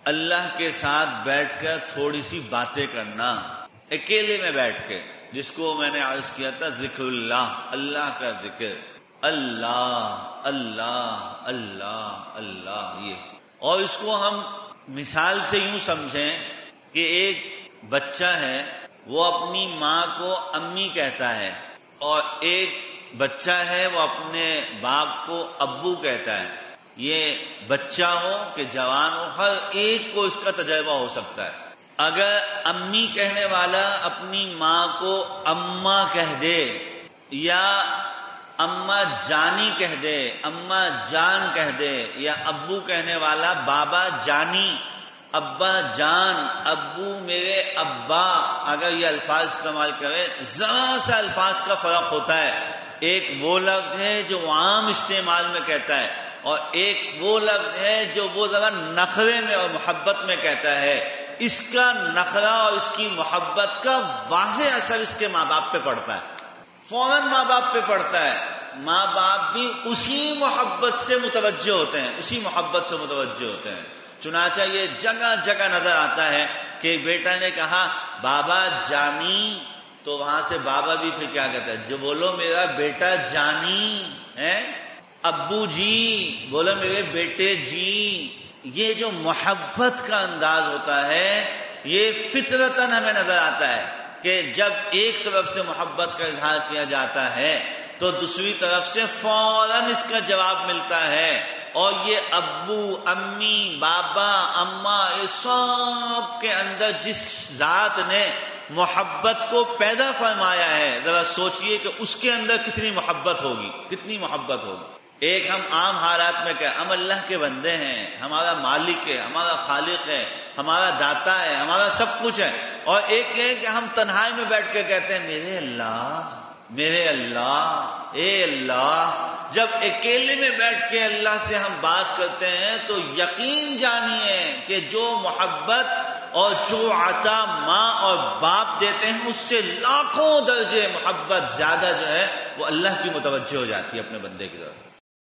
اللہ کے ساتھ بیٹھ کر تھوڑی سی باتیں کرنا، اکیلے میں بیٹھ کے، جس کو میں نے عرض کیا تھا ذکر اللہ، اللہ کا ذکر، اللہ اللہ اللہ اللہ، یہ. اور اس کو ہم مثال سے یوں سمجھیں کہ ایک بچہ ہے، وہ اپنی ماں کو امی کہتا ہے، اور ایک بچہ ہے وہ اپنے باپ کو ابو کہتا ہے. یہ بچہ ہو کہ جوان ہو، ہر ایک کو اس کا تجربہ ہو سکتا ہے. اگر امی کہنے والا اپنی ماں کو اماں کہہ دے، یا اماں جانی کہہ دے، اماں جان کہہ دے، یا ابو کہنے والا بابا جانی، ابا جان، ابو میرے ابا، اگر یہ الفاظ استعمال کرے، ذرا سا الفاظ کا فرق ہوتا ہے. ایک وہ لفظ ہے جو عام استعمال میں کہتا ہے، اور ایک وہ لفظ ہے جو وہ ذرا نخرے میں اور محبت میں کہتا ہے. اس کا نخرہ اور اس کی محبت کا واضح اثر اس کے ماں باپ پہ پڑتا ہے، فوراً ماں باپ پہ پڑتا ہے. ماں باپ بھی اسی محبت سے متوجہ ہوتے ہیں، اسی محبت سے متوجہ ہوتے ہیں. چنانچہ یہ جگہ جگہ نظر آتا ہے کہ ایک بیٹا نے کہا بابا جانی، تو وہاں سے بابا بھی پھر کیا کہتا ہے، جو بولو میرا بیٹا جانی ہے. ابو جی بولو میرے بیٹے جی. یہ جو محبت کا انداز ہوتا ہے، یہ فطرتاً ہمیں نظر آتا ہے کہ جب ایک طرف سے محبت کا اظہار کیا جاتا ہے تو دوسری طرف سے فوراً اس کا جواب ملتا ہے. اور یہ ابو، امی، بابا، اماں، یہ سب کے اندر جس ذات نے محبت کو پیدا فرمایا ہے، ذرا سوچئے کہ اس کے اندر کتنی محبت ہوگی، کتنی محبت ہوگی. ایک ہم عام حالات میں کہ ہم اللہ کے بندے ہیں، ہمارا مالک ہے، ہمارا خالق ہے، ہمارا داتا ہے، ہمارا سب کچھ ہے. اور ایک یہ کہ ہم تنہائی میں بیٹھ کے کہتے ہیں میرے اللہ، میرے اللہ، اے اللہ. جب اکیلے میں بیٹھ کے اللہ سے ہم بات کرتے ہیں تو یقین جانیے کہ جو محبت اور جو عطا ماں اور باپ دیتے ہیں اس سے لاکھوں درجے محبت زیادہ جو ہے وہ اللہ کی متوجہ ہو جاتی ہے اپنے بندے کی طرف.